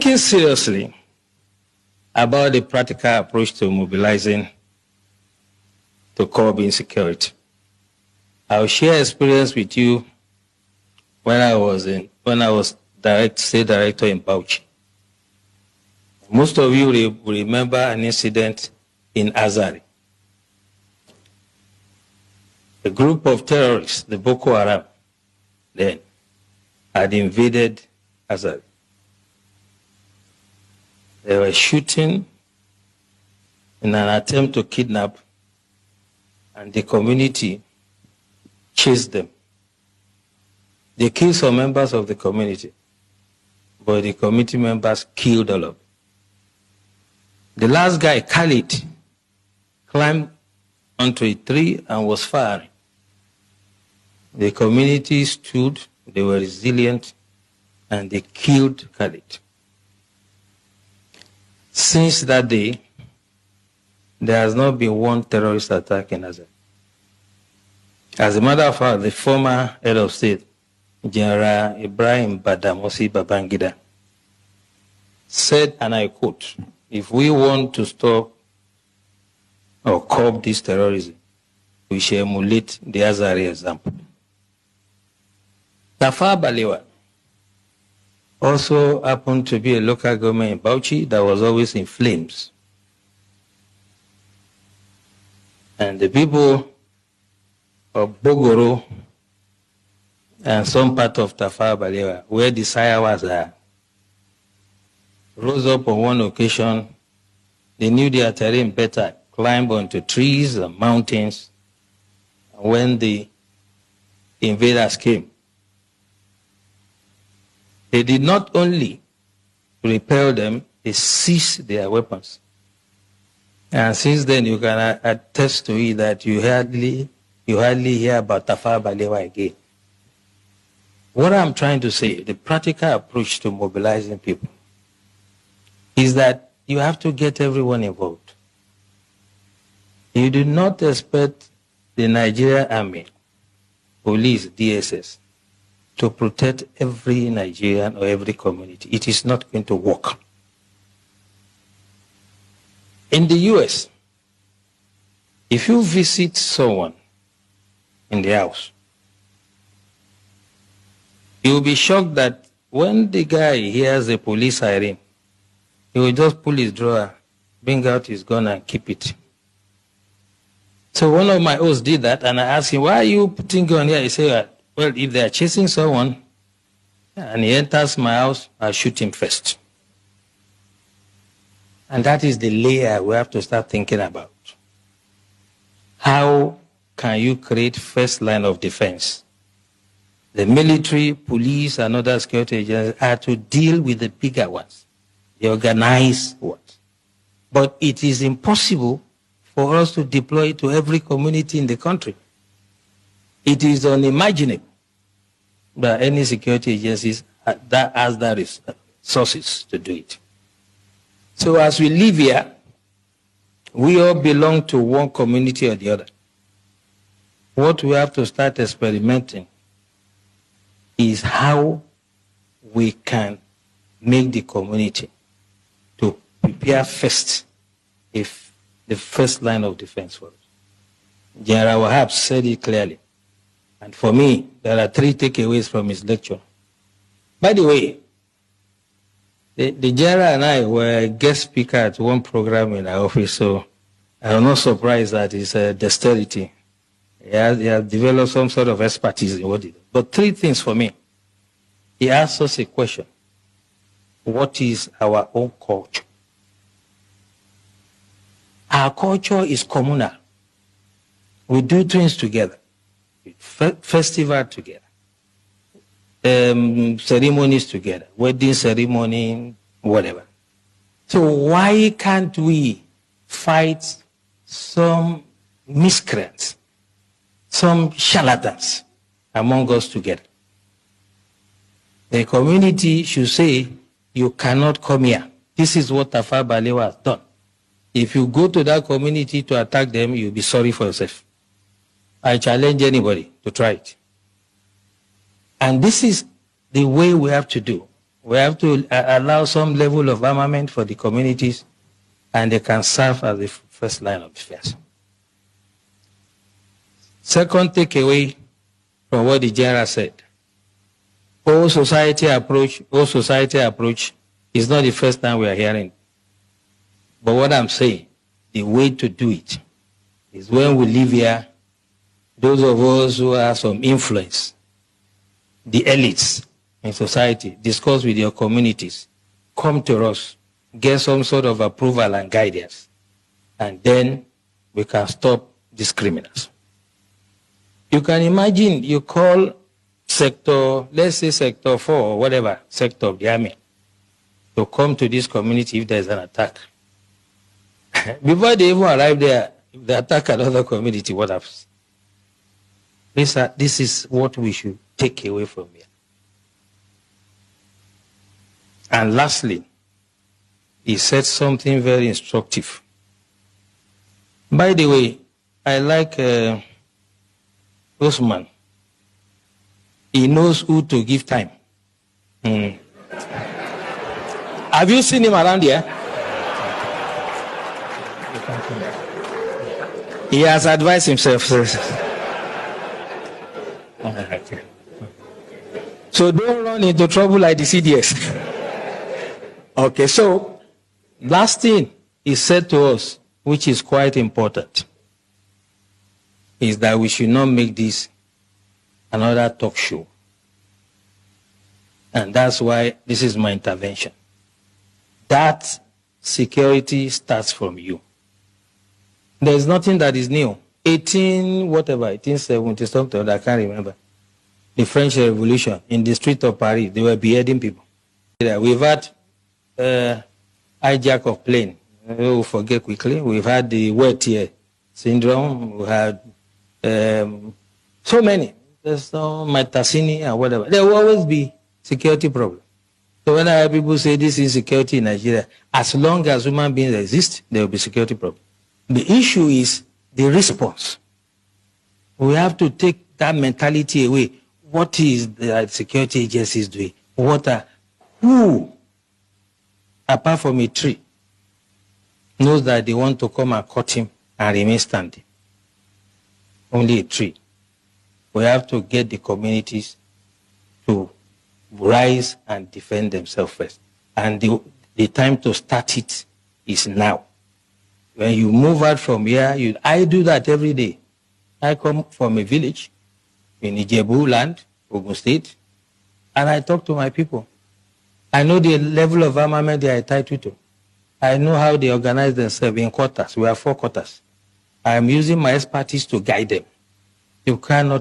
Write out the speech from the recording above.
Speaking seriously about the practical approach to mobilizing to curb insecurity, I'll share experience with you when I was state director in Bauchi. Most of you will remember an incident in Azari. A group of terrorists, the Boko Haram, then had invaded Azari. They were shooting in an attempt to kidnap, and the community chased them. They killed some members of the community, but the community members killed all of them. The last guy, Khalid, climbed onto a tree and was firing. The community stood, they were resilient, and they killed Khalid. Since that day, there has not been one terrorist attack in Azari. As a matter of fact, the former head of state, General Ibrahim Badamasi Babangida, said, and I quote, "If we want to stop or curb this terrorism, we shall emulate the Azari example." Tafawa Balewa also happened to be a local government in Bauchi that was always in flames. And the people of Bogoro and some part of Tafawa Balewa, where the Sayawas are, rose up on one occasion. They knew their terrain better, climbed onto trees and mountains. And when the invaders came, they did not only repel them, they seized their weapons. And since then, you can attest to it that you hardly hear about Tafawa Balewa again. What I'm trying to say, the practical approach to mobilizing people, is that you have to get everyone involved. You do not expect the Nigerian Army, police, DSS, to protect every Nigerian or every community. It is not going to work. In the US, if you visit someone in the house, you will be shocked that when the guy hears a police siren, he will just pull his drawer, bring out his gun and keep it. So one of my hosts did that, and I asked him, "Why are you putting gun here?" He said, "Well, if they are chasing someone and he enters my house, I'll shoot him first." And that is the layer we have to start thinking about. How can you create first line of defense? The military, police, and other security agencies are to deal with the bigger ones, the organized ones. But it is impossible for us to deploy to every community in the country. It is unimaginable that any security agencies that has the resources to do it. So as we live here, we all belong to one community or the other. What we have to start experimenting is how we can make the community to prepare first, if the first line of defense for us. General Wahab said it clearly. And for me, there are 3 takeaways from his lecture. By the way, the general and I were guest speaker at one program in our office, so I'm not surprised that his dexterity. He has developed some sort of expertise in what he does. But 3 things for me. He asked us a question. What is our own culture? Our culture is communal. We do things together. Festival together. Ceremonies together. Wedding ceremony, whatever. So why can't we fight some miscreants, some charlatans among us together? The community should say, you cannot come here. This is what Tafawa Balewa has done. If you go to that community to attack them, you'll be sorry for yourself. I challenge anybody to try it. And this is the way we have to do. We have to allow some level of armament for the communities, and they can serve as the first line of defense. Second takeaway from what the general said, whole society approach is not the first time we are hearing. But what I'm saying, the way to do it is when we live here, those of us who have some influence, the elites in society, discuss with your communities, come to us, get some sort of approval and guidance, and then we can stop these criminals. You can imagine you call sector, let's say sector 4 or whatever, sector of the army, to come to this community if there's an attack. Before they even arrive there, if they attack another community, what happens? This is what we should take away from here. And lastly, he said something very instructive. By the way, I like Osman. He knows who to give time. Have you seen him around here? He has advised himself. So don't run into trouble like the CDS. Okay, so last thing he said to us, which is quite important, is that we should not make this another talk show. And that's why this is my intervention. That security starts from you. There's nothing that is new. 1870 something, I can't remember. The French Revolution, in the street of Paris, they were beheading people. We've had hijack of plane. We'll forget quickly. We've had the wet ear syndrome. We had so many. There's no Matasini and whatever. There will always be security problems. So when I hear people say this is security in Nigeria, as long as human beings exist, there will be security problems. The issue is the response. We have to take that mentality away. What is the security agencies doing? Who, apart from a tree, knows that they want to come and cut him and remain standing? Only a tree. We have to get the communities to rise and defend themselves first. And the time to start it is now. When you move out from here, I do that every day. I come from a village in Ijebu land, Ogun State, and I talk to my people. I know the level of armament they are entitled to. I know how they organize themselves in quarters. We have 4 quarters. I am using my expertise to guide them. You cannot